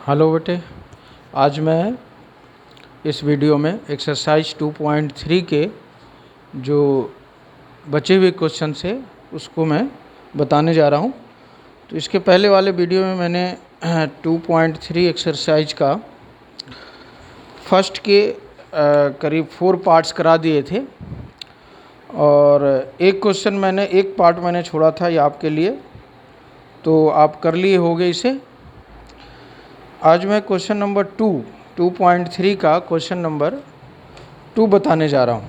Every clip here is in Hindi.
हेलो बेटे, आज मैं इस वीडियो में एक्सरसाइज 2.3 के जो बचे हुए क्वेश्चन है उसको मैं बताने जा रहा हूँ। तो इसके पहले वाले वीडियो में मैंने 2.3 एक्सरसाइज का फर्स्ट के करीब 4 पार्ट्स करा दिए थे और एक पार्ट मैंने छोड़ा था ये आपके लिए, तो आप कर लिए होगे इसे। आज मैं क्वेश्चन नंबर 2.3 का क्वेश्चन नंबर 2 बताने जा रहा हूँ।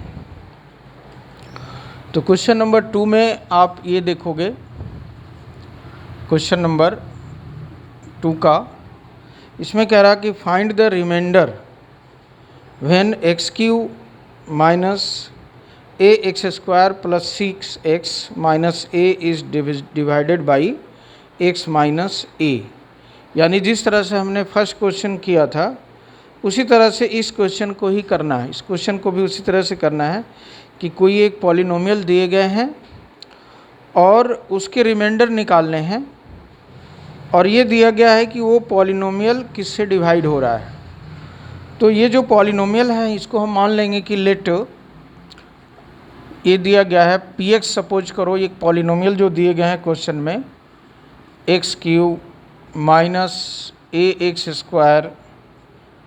तो क्वेश्चन नंबर 2 में आप ये देखोगे, क्वेश्चन नंबर 2 का इसमें कह रहा कि find the remainder when X cube minus A X square plus 6x minus A is divided by X minus A. यानी जिस तरह से हमने फर्स्ट क्वेश्चन किया था उसी तरह से इस क्वेश्चन को ही करना है। इस क्वेश्चन को भी उसी तरह से करना है कि कोई एक पॉलिनोमियल दिए गए हैं और उसके रिमाइंडर निकालने हैं और ये दिया गया है कि वो पॉलिनोमियल किससे डिवाइड हो रहा है। तो ये जो पॉलिनोमियल है इसको हम मान लेंगे कि लेट ये दिया गया है px। सपोज करो ये पॉलिनोमियल जो दिए गए हैं क्वेश्चन में X cube minus A X square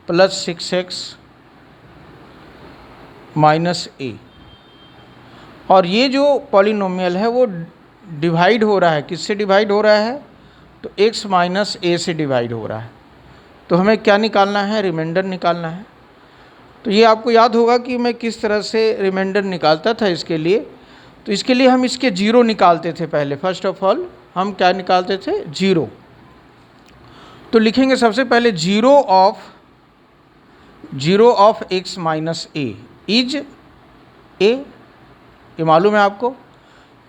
plus 6x minus A, और ये जो पॉलिनोमियल है वो डिवाइड हो रहा है। किससे डिवाइड हो रहा है? तो x माइनस ए से डिवाइड हो रहा है। तो हमें क्या निकालना है? रिमाइंडर निकालना है। तो ये आपको याद होगा कि मैं किस तरह से रिमाइंडर निकालता था इसके लिए। तो इसके लिए हम इसके जीरो निकालते थे पहले। फर्स्ट ऑफ ऑल हम क्या निकालते थे? जीरो। तो लिखेंगे सबसे पहले zero of x minus A is a. ये मालूम है आपको।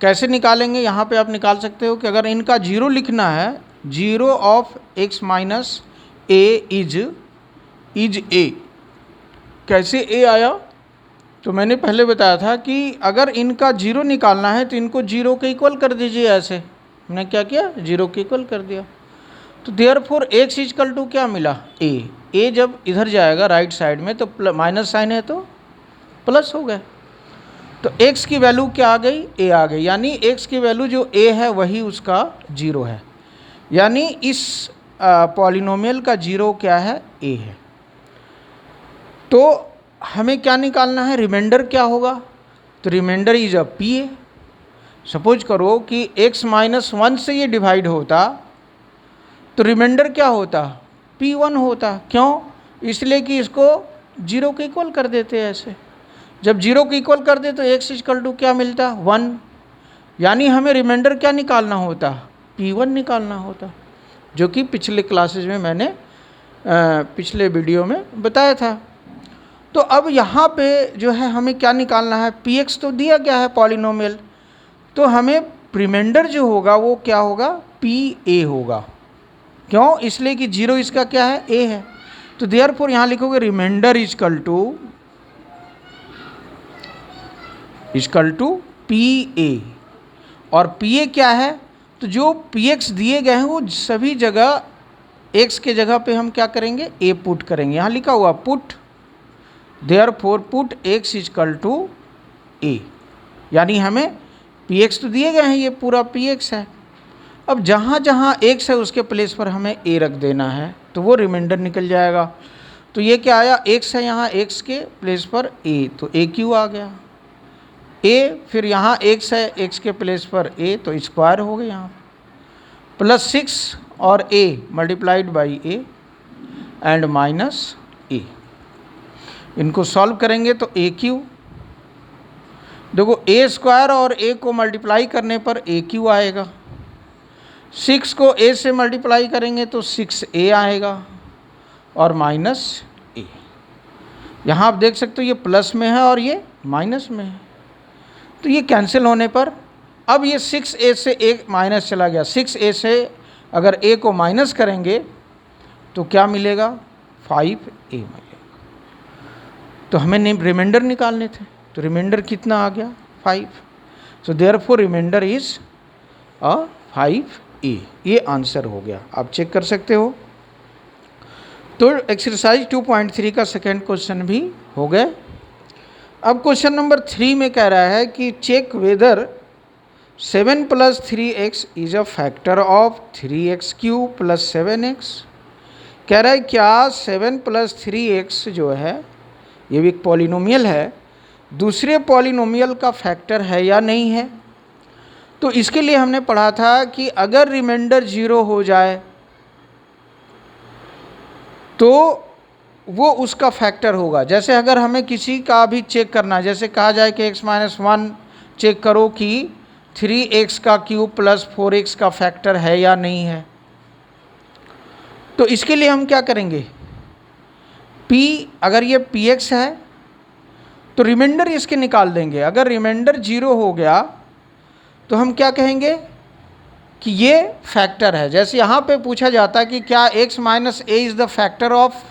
कैसे निकालेंगे? यहाँ पे आप निकाल सकते हो कि अगर इनका जीरो लिखना है, zero of x minus A is a. कैसे ए आया? तो मैंने पहले बताया था कि अगर इनका जीरो निकालना है तो इनको जीरो के इक्वल कर दीजिए। ऐसे मैंने क्या किया? जीरो के इक्वल कर दिया। तो देयरफॉर एक्स इक्वल टू क्या मिला? ए जब इधर जाएगा राइट साइड में तो माइनस साइन है तो प्लस हो गए। तो एक्स की वैल्यू क्या आ गई? ए आ गई। यानी एक्स की वैल्यू जो ए है वही उसका जीरो है। यानी इस पॉलिनोमियल का जीरो क्या है? ए है। तो हमें क्या निकालना है? रिमाइंडर क्या होगा? तो reminder is a P A. Suppose करो कि एक्स माइनस 1 से ये डिवाइड होता तो रिमाइंडर क्या होता? P1 होता। क्यों? इसलिए कि इसको जीरो के इक्वल कर देते हैं। ऐसे जब जीरो के इक्वल कर दे तो एक्स इक्वल टू क्या मिलता? 1। यानी हमें रिमाइंडर क्या निकालना होता? P1 निकालना होता, जो कि पिछले क्लासेज में मैंने पिछले वीडियो में बताया था। तो अब यहाँ पे जो है हमें क्या निकालना है? Px तो दिया गया है पॉलिनोमियल, तो हमें रिमाइंडर जो होगा वो क्या होगा? Pa होगा। क्यों? इसलिए कि जीरो इसका क्या है? ए है। तो देयरफॉर यहाँ लिखोगे reminder equal to P A. और पी ए क्या है? तो जो पी एक्स दिए गए हैं वो सभी जगह एक्स के जगह पे हम क्या करेंगे? ए पुट करेंगे। यहाँ लिखा हुआ put, therefore put X equal to A. यानी हमें पी एक्स तो दिए गए हैं, ये पूरा पी एक्स है। अब जहाँ जहाँ एक्स है उसके प्लेस पर हमें ए रख देना है तो वो रिमाइंडर निकल जाएगा। तो ये क्या आया? एक्स है, यहाँ एक्स के प्लेस पर ए, तो ए क्यू आ गया। ए फिर यहाँ एक्स है, एक्स के प्लेस पर ए, तो स्क्वायर हो गया यहाँ प्लस 6 और A multiplied by A and minus A. इनको सॉल्व करेंगे तो ए क्यू। देखो ए स्क्वायर और ए को मल्टीप्लाई करने पर ए क्यू आएगा। 6 को a से मल्टीप्लाई करेंगे तो 6a आएगा और माइनस a। यहाँ आप देख सकते हो ये प्लस में है और ये माइनस में है, तो ये कैंसिल होने पर अब ये 6a से एक माइनस चला गया। 6a से अगर a को माइनस करेंगे तो क्या मिलेगा? 5a मिलेगा। तो हमें रिमाइंडर निकालने थे, तो रिमाइंडर कितना आ गया? 5। So therefore reminder is 5a। ये आंसर हो गया। आप चेक कर सकते हो। तो एक्सरसाइज 2.3 का सेकेंड क्वेश्चन भी हो गए। अब क्वेश्चन नंबर 3 में कह रहा है कि check whether 7 + 3x is a factor of 3x³ + 7x। कह रहा है क्या 7 + 3x जो है ये भी एक पॉलिनोमियल है, दूसरे पॉलिनोमियल का फैक्टर है या नहीं है। तो इसके लिए हमने पढ़ा था कि अगर रिमाइंडर 0 हो जाए तो वो उसका फैक्टर होगा। जैसे अगर हमें किसी का भी चेक करना है, जैसे कहा जाए कि x-1 चेक करो कि 3x³ + 4x का फैक्टर है या नहीं है, तो इसके लिए हम क्या करेंगे, p अगर ये px है तो रिमाइंडर इसके निकाल देंगे। अगर रिमाइंडर 0 हो गया तो हम क्या कहेंगे कि ये फैक्टर है। जैसे यहाँ पे पूछा जाता है कि क्या x - a is the factor of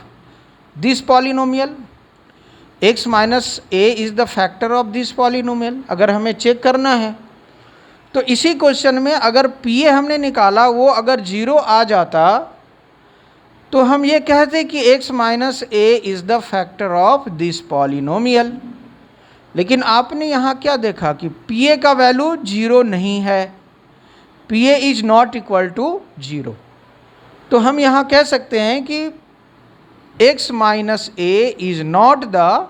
this polynomial, x - a is the factor of this polynomial, अगर हमें चेक करना है। तो इसी क्वेश्चन में अगर pa हमने निकाला वो अगर 0 आ जाता तो हम ये कहते कि x - a is the factor of this polynomial. लेकिन आपने यहाँ क्या देखा कि pa का वैल्यू 0 नहीं है, pa is not equal to 0। तो हम यहाँ कह सकते हैं कि x - a is not the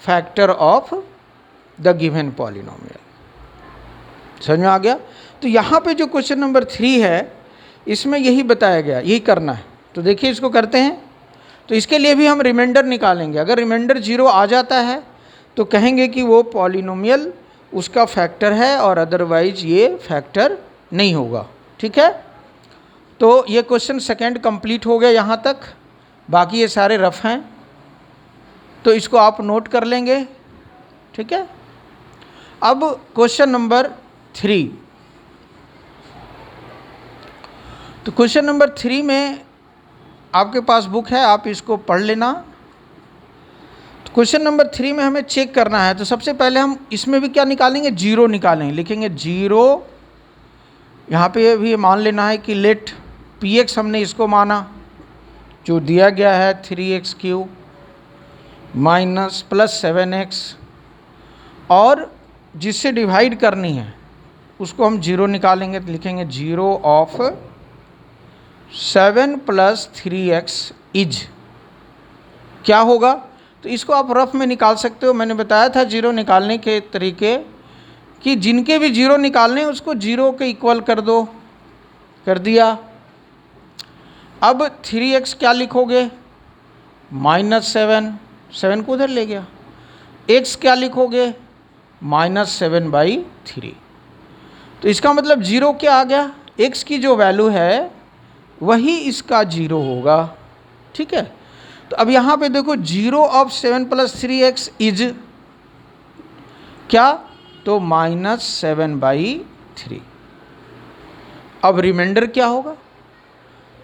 factor of the given polynomial. समझ में आ गया। तो यहाँ पे जो क्वेश्चन नंबर 3 है इसमें यही बताया गया, यही करना है। तो देखिए इसको करते हैं। तो इसके लिए भी हम रिमाइंडर निकालेंगे। अगर रिमाइंडर 0 आ जाता है तो कहेंगे कि वो पॉलिनोमियल उसका फैक्टर है और अदरवाइज ये फैक्टर नहीं होगा। ठीक है। तो ये क्वेश्चन सेकंड कंप्लीट हो गया यहाँ तक, बाकी ये सारे रफ हैं तो इसको आप नोट कर लेंगे। ठीक है। अब क्वेश्चन नंबर 3। तो क्वेश्चन नंबर 3 में आपके पास बुक है, आप इसको पढ़ लेना। तो क्वेश्चन नंबर 3 में हमें चेक करना है। तो सबसे पहले हम इसमें भी क्या निकालेंगे, 0 निकालेंगे। लिखेंगे 0, यहाँ पे भी मान लेना है कि लेट px हमने इसको माना जो दिया गया है 3x³ - +7x, और जिससे डिवाइड करनी है उसको हम 0 निकालेंगे। तो लिखेंगे 0 ऑफ 7 + 3x इज क्या होगा। तो इसको आप रफ में निकाल सकते हो। मैंने बताया था 0 निकालने के तरीके कि जिनके भी 0 निकालने हैं उसको 0 के इक्वल कर दो, कर दिया। अब 3x क्या लिखोगे, -7, 7 को उधर ले गया। x क्या लिखोगे, -7/3। तो इसका मतलब 0 क्या आ गया, x की जो वैल्यू है वही इसका 0 होगा। ठीक है। तो अब यहाँ पे देखो 0 ऑफ 7 + 3x इज क्या, तो -7/3। अब रिमाइंडर क्या होगा,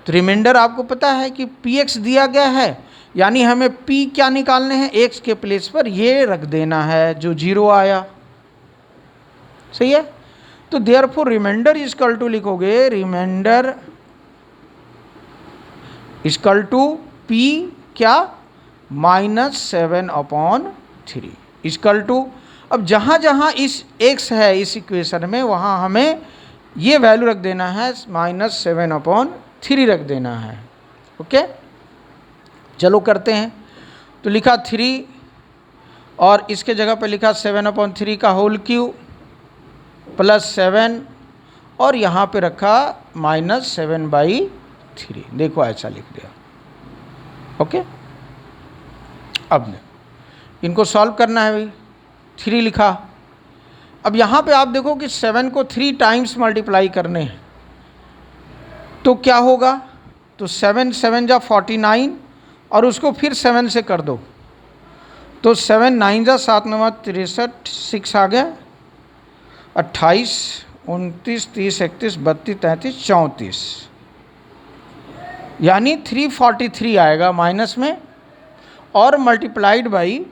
तो रिमाइंडर आपको पता है कि px दिया गया है, यानी हमें p क्या निकालने हैं, x के प्लेस पर ये रख देना है जो 0 आया। सही है। तो देयरफॉर रिमाइंडर इक्वल टू लिखोगे, रिमाइंडर इक्वल टू p क्या, -7/3 इक्वल टू। अब जहाँ जहाँ इस x है इस इक्वेशन में वहाँ हमें ये वैल्यू रख देना है, -7/3 रख देना है। ओके, चलो करते हैं। तो लिखा 3 और इसके जगह पे लिखा 7/3 का होल क्यूब +7 और यहाँ पे रखा -7/3। देखो ऐसा लिख दिया। ओके, अब इनको सॉल्व करना है भाई। 3 लिखा। अब यहाँ पे आप देखो कि 7 को 3 टाइम्स मल्टीप्लाई करने हैं तो क्या होगा, तो 7 7 जा 49 और उसको फिर 7 से कर दो तो 7 9 जा 7 9 63, 6 आ गया, 28 29 30 31 32 33 34, यानी 343 आएगा माइनस में, और मल्टीप्लाइड बाई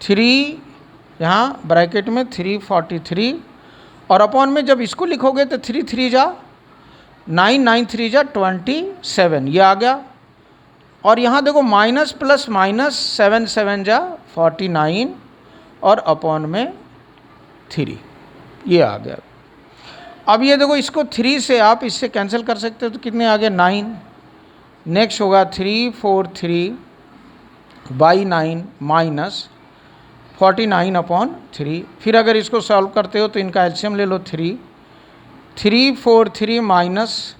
3 यहाँ ब्रैकेट में 343 और अपॉन में जब इसको लिखोगे तो 3 3 जा 9 9 3 जा 27 ये आ गया। और यहाँ देखो माइनस प्लस माइनस 7 7 जा 49 और अपॉन में 3, ये आ गया। अब ये देखो इसको 3 से आप इससे कैंसिल कर सकते हो तो कितने आ गए 9। नेक्स्ट होगा 343/9 माइनस 49 अपॉन 3। फिर अगर इसको सॉल्व करते हो तो इनका एलसीएम ले लो 343 माइनस,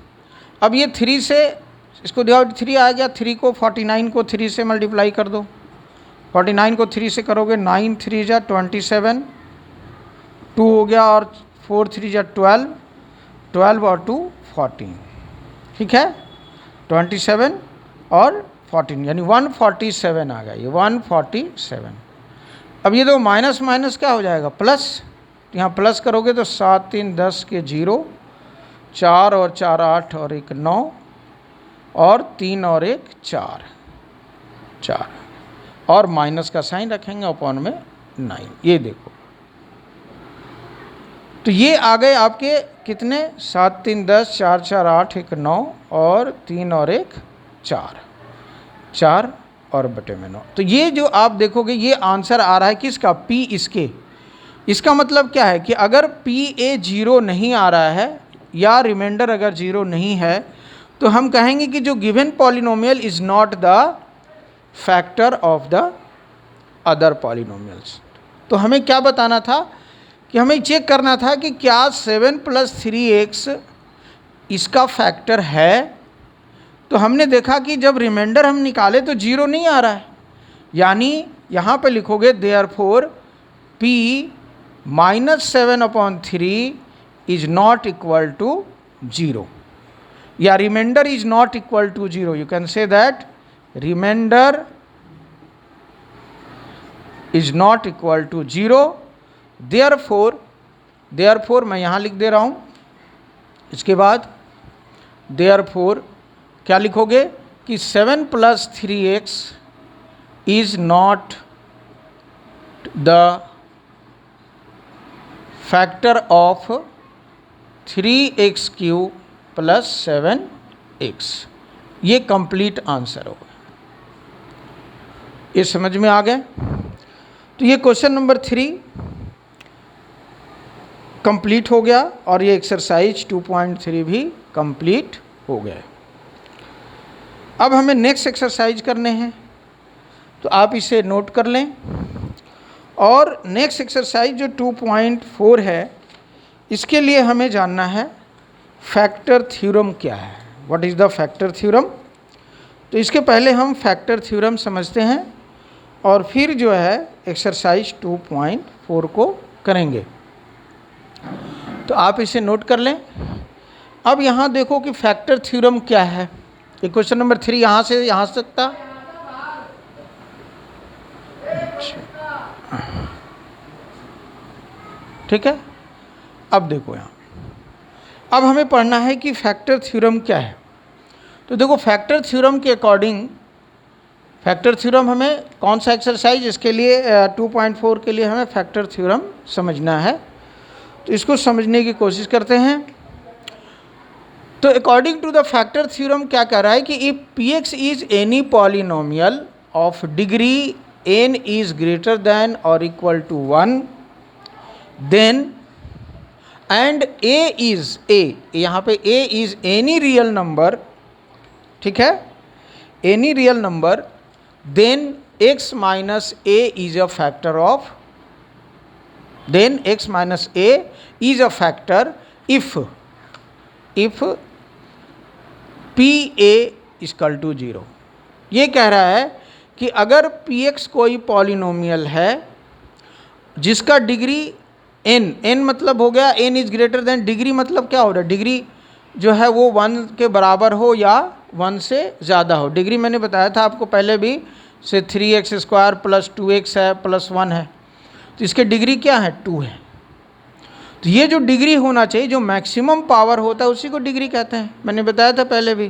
अब ये 3 से इसको डिवाइड 3 आ गया, 3 को 49 को 3 से मल्टीप्लाई कर दो, 49 को 3 से करोगे 9 3 जा 27, 2 हो गया और 4 3 जा 12, 12 और 2 14, ठीक है 27 और 14 यानी 147 आ गया, ये 147। अब ये दो माइनस माइनस क्या हो जाएगा प्लस, यहाँ प्लस करोगे तो 7 3 10 के 0, 4 और 4 8 और 1 9 और 3 और 1 4 4 और माइनस का साइन रखेंगे अपॉन में 9, ये देखो। तो ये आ गए आपके कितने 7 3 10 4 4 8 1 9 और 3 और 1 4 4 और बटे में 9। तो ये जो आप देखोगे ये आंसर आ रहा है किसका P इसके। इसका मतलब क्या है कि अगर PA 0 नहीं आ रहा है या रिमाइंडर अगर 0 नहीं है तो हम कहेंगे कि जो given polynomial is not the factor of the other polynomials. तो हमें क्या बताना था कि हमें चेक करना था कि क्या 7 + 3x इसका फैक्टर है। तो हमने देखा कि जब रिमाइंडर हम निकाले तो 0 नहीं आ रहा है, यानी यहाँ पे लिखोगे therefore P -7/3 is not equal to 0 या reminder is not equal to 0। You can say that reminder is not equal to 0। Therefore मैं यहाँ लिख दे रहा हूँ, इसके बाद देयरफॉर क्या लिखोगे कि 7 + 3x is not the factor of 3x³ + 7x। ये कंप्लीट आंसर होगा। ये समझ में आ गए। तो ये क्वेश्चन नंबर 3 कंप्लीट हो गया और ये एक्सरसाइज 2.3 भी कंप्लीट हो गया। अब हमें नेक्स्ट एक्सरसाइज करने हैं, तो आप इसे नोट कर लें। और नेक्स्ट एक्सरसाइज जो 2.4 है, इसके लिए हमें जानना है फैक्टर थ्योरम क्या है, what is the factor theorem. तो इसके पहले हम फैक्टर थ्योरम समझते हैं और फिर जो है एक्सरसाइज 2.4 को करेंगे। तो आप इसे नोट कर लें। अब यहाँ देखो कि फैक्टर थ्योरम क्या है। ये क्वेश्चन नंबर 3 यहाँ से यहाँ तक था। ठीक है, अब देखो यहाँ, अब हमें पढ़ना है कि फैक्टर थ्योरम क्या है। तो देखो फैक्टर थ्योरम के अकॉर्डिंग, फैक्टर थ्योरम हमें कौन सा एक्सरसाइज, इसके लिए 2.4 के लिए हमें फैक्टर थ्योरम समझना है। तो इसको समझने की कोशिश करते हैं। तो according to the factor theorem क्या कह रहा है कि if Px is any polynomial of degree n is greater than or equal to 1 then and a is a, यहाँ पे a is any real number, ठीक है, any real number, then x minus a is a factor of, then x minus a is a factor if PA equal to 0। ये कह रहा है कि अगर Px कोई पॉलिनोमियल है जिसका डिग्री n मतलब हो गया n is greater then, degree मतलब क्या हो रहा है, डिग्री जो है वो 1 के बराबर हो या 1 से ज़्यादा हो। डिग्री मैंने बताया था आपको पहले भी, से 3x² + 2x है + 1 है, तो इसके डिग्री क्या है 2 है। तो ये जो डिग्री होना चाहिए, जो मैक्सिमम पावर होता है उसी को डिग्री कहते हैं, मैंने बताया था पहले भी।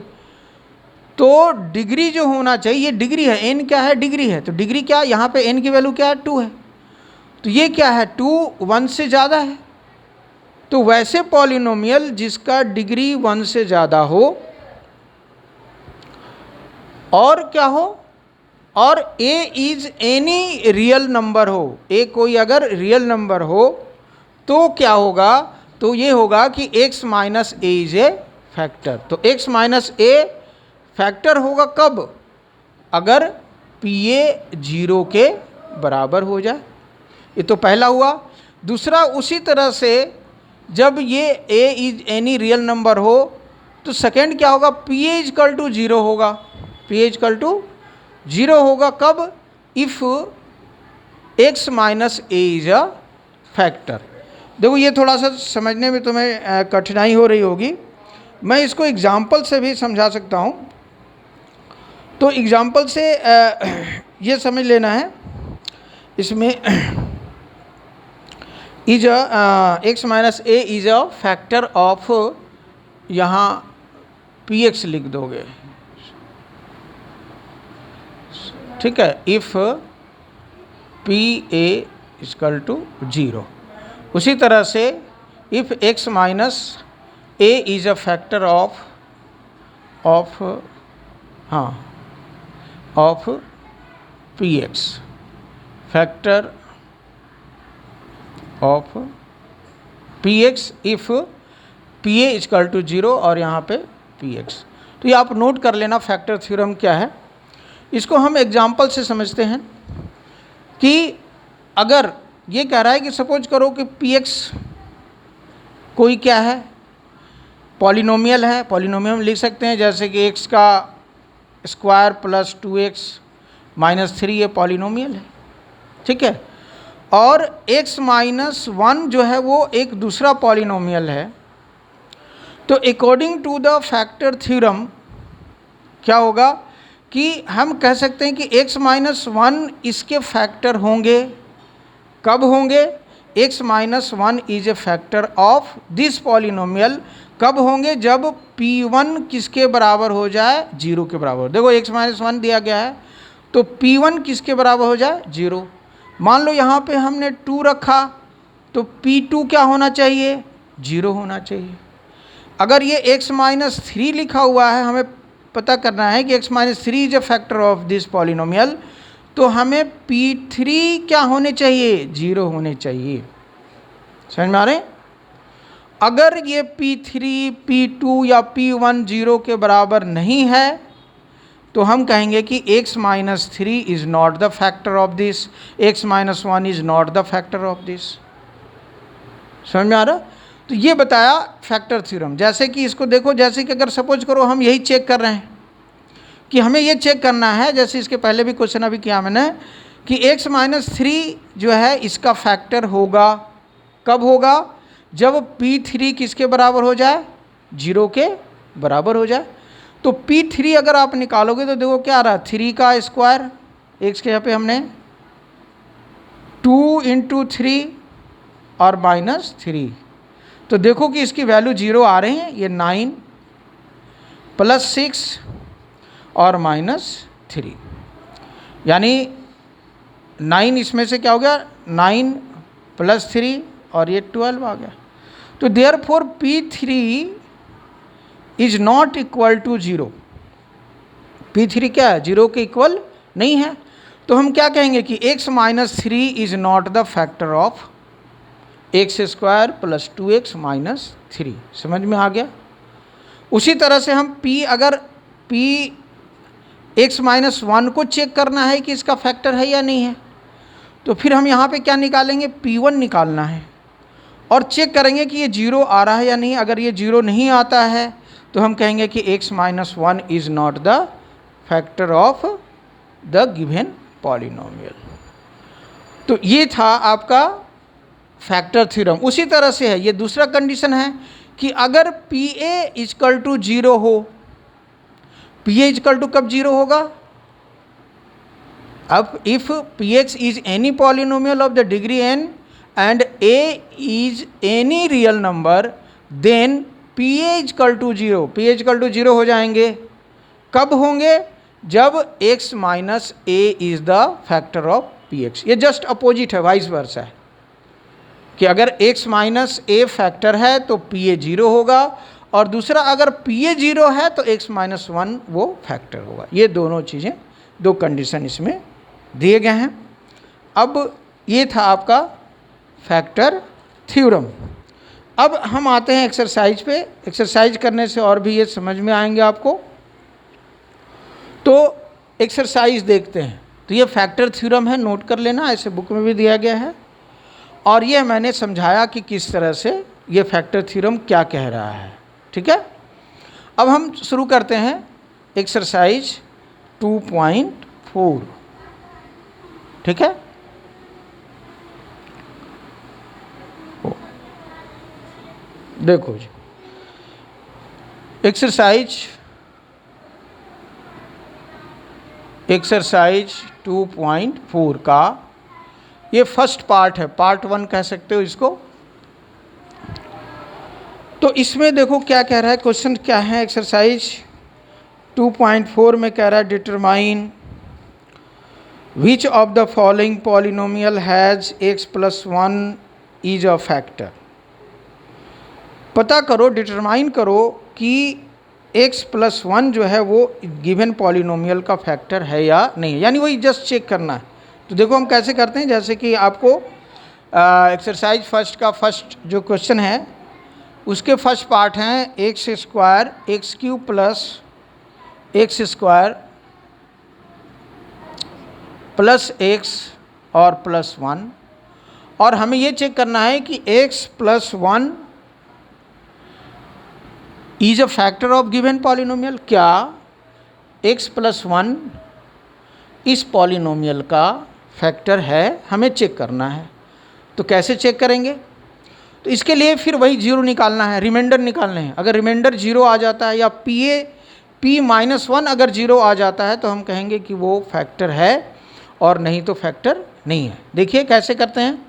तो डिग्री जो होना चाहिए, ये डिग्री है, n क्या है, डिग्री है। तो डिग्री क्या, यहाँ पे n की वैल्यू क्या है 2 है, तो ये क्या है 2 1 से ज़्यादा है। तो वैसे पॉलिनोमियल जिसका डिग्री 1 से ज़्यादा हो और क्या हो, और a is any real number हो, a कोई अगर रियल नंबर हो तो क्या होगा, तो ये होगा कि x minus A is a factor. तो x माइनस ए फैक्टर होगा कब, अगर पी ए 0 के बराबर हो जाए। ये तो पहला हुआ। दूसरा, उसी तरह से जब ये a is any real number हो तो सेकेंड क्या होगा, पी ए इजकल टू 0 होगा। पी ए इजकल टू 0 होगा कब, if x minus A is a factor. देखो ये थोड़ा सा समझने में तुम्हें कठिनाई हो रही होगी, मैं इसको एग्जाम्पल से भी समझा सकता हूँ। तो एग्जाम्पल से ये समझ लेना है, इसमें is x minus A is a factor of, यहाँ पी एक्स लिख दोगे, ठीक है, if P A is equal to 0। उसी तरह से if x minus A is a factor of P X, factor of P X if P A is equal to 0 और यहाँ पे पी एक्स। तो ये आप नोट कर लेना फैक्टर थ्योरम क्या है। इसको हम एग्जाम्पल से समझते हैं कि अगर ये कह रहा है कि सपोज करो कि पी एक्स कोई क्या है, पॉलिनोमियल है। पॉलिनोमियल लिख सकते हैं जैसे कि x का स्क्वायर प्लस 2x माइनस 3, ये पॉलिनोमियल है, ठीक है। और x माइनस 1 जो है वो एक दूसरा पॉलिनोमियल है। तो according to the factor theorem क्या होगा कि हम कह सकते हैं कि x माइनस 1 इसके फैक्टर होंगे। कब होंगे, x minus 1 is a factor of this polynomial कब होंगे, जब p1 किसके बराबर हो जाए, 0 के बराबर। देखो x माइनस 1 दिया गया है तो p1 किसके बराबर हो जाए, 0। मान लो यहाँ पे हमने 2 रखा तो p2 क्या होना चाहिए, 0 होना चाहिए। अगर ये x माइनस 3 लिखा हुआ है, हमें पता करना है कि x minus 3 is a factor of this polynomial, तो हमें p3 क्या होने चाहिए, 0 होने चाहिए। समझ में आ रहे हैं। अगर ये p3, p2 या p1 0 के बराबर नहीं है तो हम कहेंगे कि x minus 3 is not the factor of this, x minus 1 is not the factor of this. समझ में आ रहा। तो ये बताया फैक्टर थ्योरम। जैसे कि इसको देखो, जैसे कि अगर सपोज करो हम यही चेक कर रहे हैं कि हमें ये चेक करना है, जैसे इसके पहले भी क्वेश्चन अभी किया मैंने, कि x माइनस 3 जो है इसका फैक्टर होगा। कब होगा, जब p3 किसके बराबर हो जाए, 0 के बराबर हो जाए। तो p3 अगर आप निकालोगे तो देखो क्या आ रहा है, 3 का स्क्वायर, x के यहाँ पे हमने 2 इंटू 3 और माइनस 3। तो देखो कि इसकी वैल्यू 0 आ रही है, ये 9 प्लस 6 और माइनस 3, यानी 9 इसमें से क्या हो गया, 9 प्लस 3 और ये 12 आ गया। तो therefore p3 is not equal to 0। p3 क्या है, 0 के इक्वल नहीं है। तो हम क्या कहेंगे कि x minus 3 is not the factor of x square plus 2x minus 3। समझ में आ गया। उसी तरह से हम अगर p x माइनस 1 को चेक करना है कि इसका फैक्टर है या नहीं है, तो फिर हम यहाँ पे क्या निकालेंगे, p1 निकालना है और चेक करेंगे कि ये 0 आ रहा है या नहीं। अगर ये 0 नहीं आता है तो हम कहेंगे कि x minus 1 is not the factor of the given polynomial. तो ये था आपका फैक्टर थ्योरम। उसी तरह से है ये दूसरा कंडीशन है कि अगर पी ए इजकल टू 0 हो, पी ए इजकल टू कब 0 होगा, अब if P x is any polynomial of the degree n and a is any real number, then p a is equal to 0, p a is equal to 0 हो जाएंगे। कब होंगे, जब x minus a is the factor of P X. ये जस्ट अपोजिट है, वाइस वर्सा है कि अगर x माइनस a फैक्टर है तो p a 0 होगा, और दूसरा अगर पी ए 0 है तो x माइनस 1 वो फैक्टर होगा। ये दोनों चीज़ें, दो कंडीशन इसमें दिए गए हैं। अब ये था आपका फैक्टर थ्योरम। अब हम आते हैं एक्सरसाइज पे। एक्सरसाइज करने से और भी ये समझ में आएंगे आपको। तो एक्सरसाइज देखते हैं। तो ये फैक्टर थ्योरम है, नोट कर लेना, ऐसे बुक में भी दिया गया है। और ये मैंने समझाया कि किस तरह से ये फैक्टर थ्योरम क्या कह रहा है। ठीक है, अब हम शुरू करते हैं एक्सरसाइज 2.4। ठीक है, देखो जी, एक्सरसाइज 2.4 का ये फर्स्ट पार्ट है, पार्ट 1 कह सकते हो इसको। तो इसमें देखो क्या कह रहा है, क्वेश्चन क्या है। एक्सरसाइज 2.4 में कह रहा है determine which of the following polynomial has x plus 1 is a factor. पता करो, डिटरमाइन करो कि x प्लस 1 जो है वो गिवन पॉलिनोमियल का फैक्टर है या नहीं, यानी वही जस्ट चेक करना है। तो देखो हम कैसे करते हैं, जैसे कि आपको एक्सरसाइज फर्स्ट का फर्स्ट जो क्वेश्चन है उसके फर्स्ट पार्ट हैं x square x cube plus X square plus X और प्लस 1, और हमें ये चेक करना है कि x plus 1 is a factor of given polynomial. क्या x प्लस 1 इस पॉलिनोमियल का फैक्टर है, हमें चेक करना है। तो कैसे चेक करेंगे, तो इसके लिए फिर वही जीरो निकालना है, रिमाइंडर निकालने हैं। अगर रिमाइंडर जीरो आ जाता है या p माइनस 1 अगर जीरो आ जाता है तो हम कहेंगे कि वो फैक्टर है, और नहीं तो फैक्टर नहीं है। देखिए कैसे करते हैं।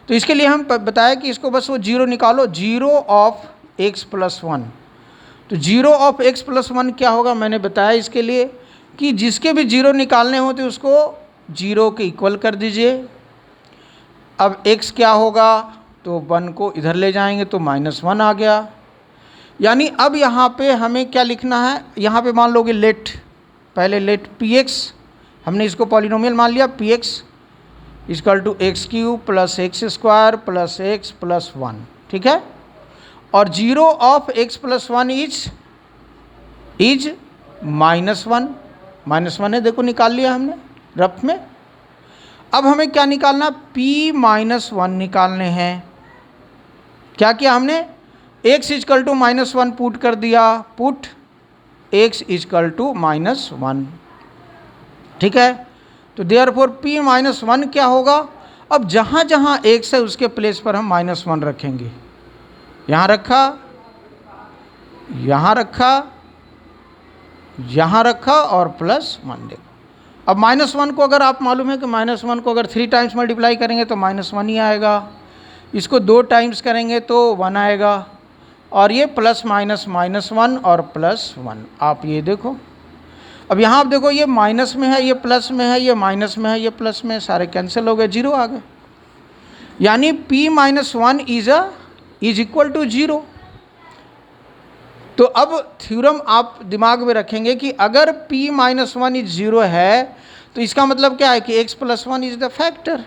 तो इसके लिए हम बताया कि इसको बस वो जीरो निकालो, जीरो ऑफ x प्लस 1। तो जीरो ऑफ x प्लस 1 क्या होगा, मैंने बताया इसके लिए कि जिसके भी जीरो निकालने होते उसको जीरो के इक्वल कर दीजिए। अब x क्या होगा, तो 1 को इधर ले जाएंगे तो माइनस 1 आ गया। यानी अब यहाँ पे हमें क्या लिखना है, यहाँ पे मान लोगे लेट, पहले लेट px, हमने इसको पॉलिनोमियल मान लिया, px equal to X cube plus X square plus X plus 1। ठीक है, और zero of x plus 1 is minus 1। Minus 1 है, देखो निकाल लिया हमने रफ में। अब हमें क्या निकालना, p माइनस 1 निकालने हैं। क्या किया हमने, x equal to minus 1 put कर दिया, put x equal to minus 1। ठीक है, तो देयरफॉर p माइनस 1 क्या होगा। अब जहाँ जहाँ x है उसके प्लेस पर हम माइनस 1 रखेंगे। यहाँ रखा, यहाँ रखा, यहाँ रखा और प्लस 1। देखो अब माइनस 1 को अगर आप मालूम है कि माइनस 1 को अगर 3 टाइम्स मल्टीप्लाई करेंगे तो माइनस 1 ही आएगा, इसको 2 टाइम्स करेंगे तो 1 आएगा, और ये प्लस माइनस माइनस 1 और प्लस 1। आप ये देखो, अब यहाँ आप देखो ये माइनस में है, ये प्लस में है, ये माइनस में है, ये प्लस में है, सारे कैंसिल हो गए, जीरो आ गए। यानी p minus 1 is equal to zero. तो अब थ्योरम आप दिमाग में रखेंगे कि अगर p माइनस 1 इज जीरो है तो इसका मतलब क्या है कि x plus 1 is the factor.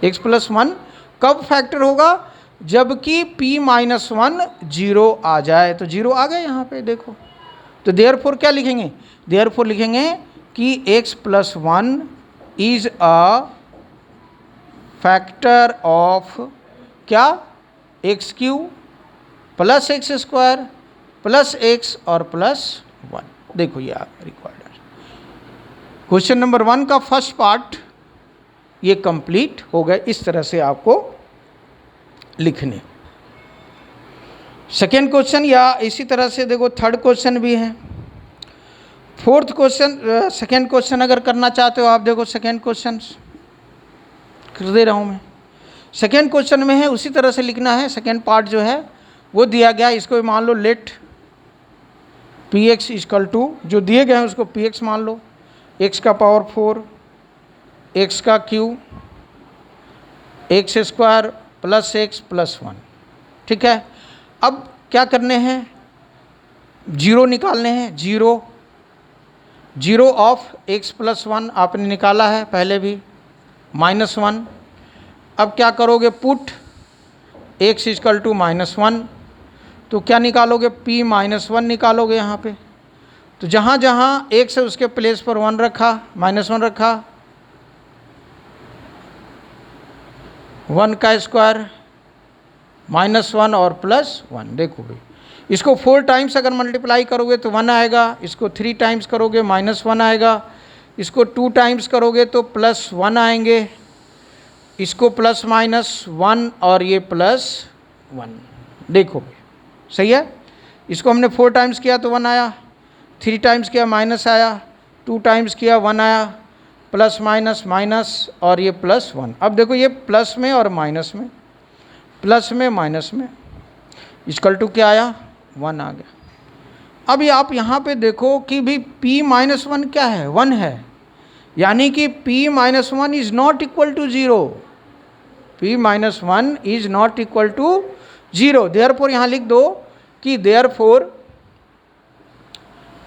x plus 1 कब फैक्टर होगा, जबकि p माइनस 1 जीरो आ जाए। तो जीरो आ गए यहाँ पे देखो। तो देयरफॉर क्या लिखेंगे, देयरफॉर लिखेंगे कि x plus 1 is a factor of क्या, X cube plus X square plus X और प्लस 1। देखो ये आप रिक्वायर्ड क्वेश्चन नंबर 1 का फर्स्ट पार्ट ये कंप्लीट हो गया। इस तरह से आपको लिखने। सेकेंड क्वेश्चन या इसी तरह से देखो थर्ड क्वेश्चन भी है। फोर्थ क्वेश्चन, सेकेंड क्वेश्चन अगर करना चाहते हो आप, देखो सेकेंड क्वेश्चन कर दे रहा हूँ मैं। सेकेंड क्वेश्चन में है उसी तरह से लिखना है। सेकेंड पार्ट जो है वो दिया गया, इसको मान लो लेट px इक्वल टू, जो दिए गए हैं उसको px मान लो, x का पावर 4 x का cube x square plus X plus 1। ठीक है, अब क्या करने हैं, जीरो निकालने हैं। जीरो ऑफ x प्लस 1 आपने निकाला है पहले भी, -1। अब क्या करोगे, पुट x इक्वल टू -1, तो क्या निकालोगे, p -1 निकालोगे यहाँ पे। तो जहाँ जहाँ x है उसके प्लेस पर 1 रखा, -1 रखा, 1 का स्क्वायर -1 और +1। देखो भाई, इसको 4 टाइम्स अगर मल्टीप्लाई करोगे तो 1 आएगा, इसको 3 टाइम्स करोगे -1 आएगा, इसको 2 टाइम्स करोगे तो +1 आएंगे, इसको ±1 और ये +1। देखो भाई सही है। इसको हमने 4 टाइम्स किया तो 1 आया, 3 टाइम्स किया माइनस आया, 2 टाइम्स किया 1 आया, प्लस माइनस माइनस और ये +1। अब देखो ये प्लस में और माइनस में, प्लस में माइनस में, इक्वल टू क्या आया, 1 आ गया। अब ये आप यहाँ पे देखो कि भी p-1 क्या है, 1 है, यानी कि p-1 is not equal to 0, p-1 is not equal to 0। Therefore यहाँ लिख दो कि therefore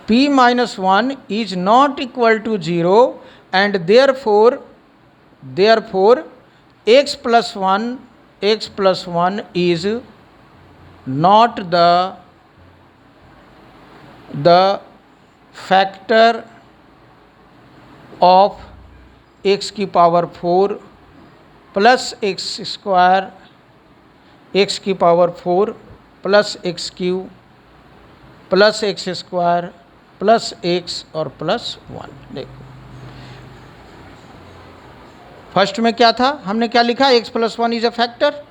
p-1 is not equal to 0 and therefore x plus 1 is not the factor of x की power 4 plus x square, x की power 4 plus x cube plus x square plus x और +1। देखो फर्स्ट में क्या था, हमने क्या लिखा, x plus 1 is a factor,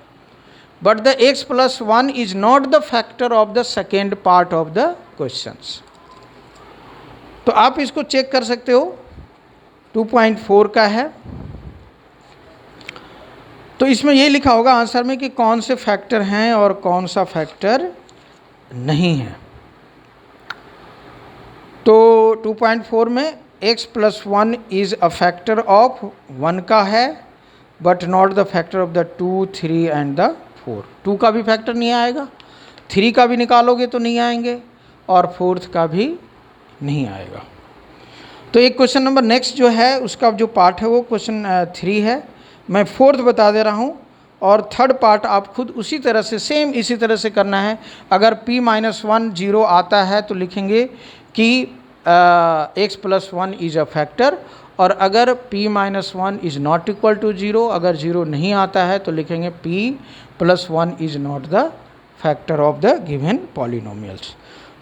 but the x plus 1 is not the factor of the second part of the questions। तो आप इसको चेक कर सकते हो, 2.4 का है, तो इसमें ये लिखा होगा आंसर में कि कौन से फैक्टर हैं और कौन सा फैक्टर नहीं है। तो 2.4 में x plus 1 is a factor of 1 का है, but not the factor of the 2, 3 and the 4। 2 का भी फैक्टर नहीं आएगा, 3 का भी निकालोगे तो नहीं आएंगे, और 4th का भी नहीं आएगा। तो एक क्वेश्चन नंबर नेक्स्ट जो है उसका जो पार्ट है वो क्वेश्चन 3 है, मैं 4th बता दे रहा हूँ, और 3rd पार्ट आप खुद उसी तरह से सेम इसी तरह से करना है। अगर p-1 0 आता है तो लिखेंगे कि x plus 1 is a factor, और अगर p-1 is not equal to 0, अगर 0 नहीं आता है तो लिखेंगे p+1 is not the factor of the given polynomials.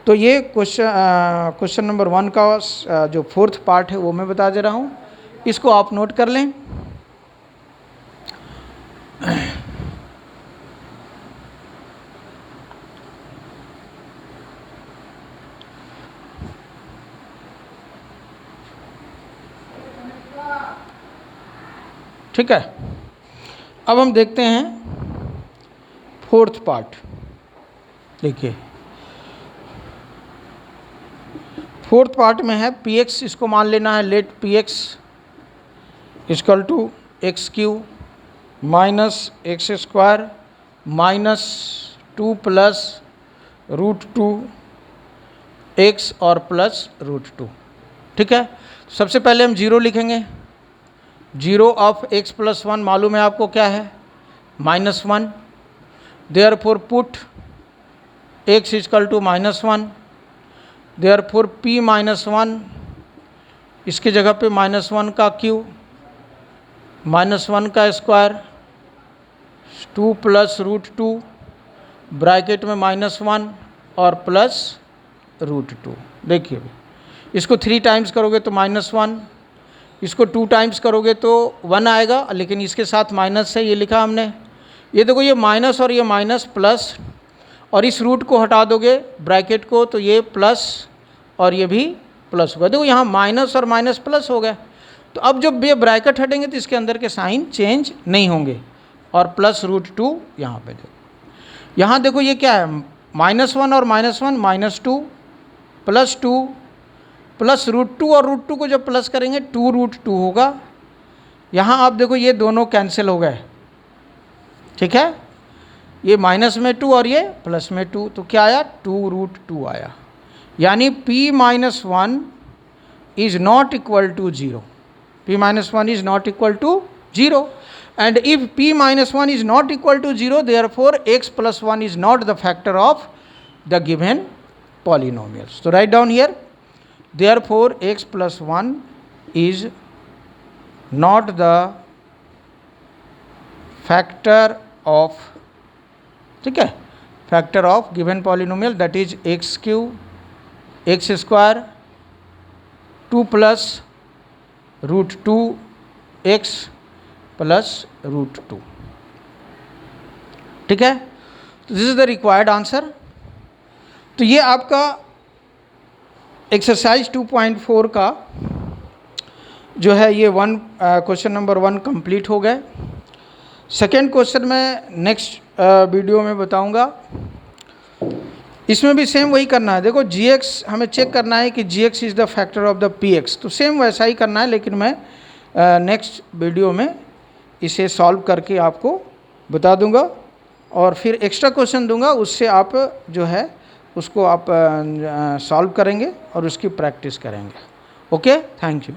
तो ये क्वेश्चन नंबर 1 का जो 4th पार्ट है वो मैं बता दे रहा हूँ, इसको आप नोट कर लें। ठीक है, अब हम देखते हैं 4th पार्ट। देखिए 4th पार्ट में है px, इसको मान लेना है, let px equal to X cube minus X square minus 2 plus √2 x और प्लस √2। ठीक है, सबसे पहले हम 0 लिखेंगे। 0 ऑफ x प्लस 1 मालूम है आपको क्या है, -1। Therefore put x equal to -1, therefore p-1 इसके जगह पे -1 का क्यूब, -1 का स्क्वायर, 2 प्लस √2 ब्रैकेट में -1 और प्लस √2। देखिए इसको 3 टाइम्स करोगे तो -1, इसको 2 टाइम्स करोगे तो 1 आएगा, लेकिन इसके साथ माइनस है, ये लिखा हमने। ये देखो ये माइनस और ये माइनस प्लस, और इस रूट को हटा दोगे ब्रैकेट को तो ये प्लस और ये भी प्लस होगा। देखो यहाँ माइनस और माइनस प्लस हो गया, तो अब जब ये ब्रैकेट हटेंगे तो इसके अंदर के साइन चेंज नहीं होंगे, और प्लस √2 यहाँ पे देखो। यहाँ देखो ये क्या है, -1 और -1 -2 प्लस 2 प्लस √2, और √2 को जब प्लस करेंगे 2√2 होगा। यहाँ आप देखो ये दोनों कैंसिल हो गए। ठीक है, ये माइनस में 2 और ये प्लस में 2, तो क्या आया 2√2 आया। यानी p-1 is not equal to 0, p-1 is not equal to 0, and if p-1 is not equal to 0, therefore x plus 1 is not the factor of the given polynomials. So write down here, therefore x plus 1 is not the factor of, ठीक है, factor of given polynomial, that is x cube x square 2 plus √2 x plus √2, ठीक है। तो this is the required answer. तो ये आपका एक्सरसाइज 2.4 का जो है ये क्वेश्चन नंबर 1 कंप्लीट हो गए। सेकेंड क्वेश्चन मैं नेक्स्ट वीडियो में बताऊंगा। इसमें भी सेम वही करना है। देखो gx हमें चेक करना है कि gx is the factor of the px, तो सेम वैसा ही करना है, लेकिन मैं नेक्स्ट वीडियो में इसे सॉल्व करके आपको बता दूंगा और फिर एक्स्ट्रा क्वेश्चन दूंगा, उससे आप जो है उसको आप सॉल्व करेंगे और उसकी प्रैक्टिस करेंगे। Okay, thank you.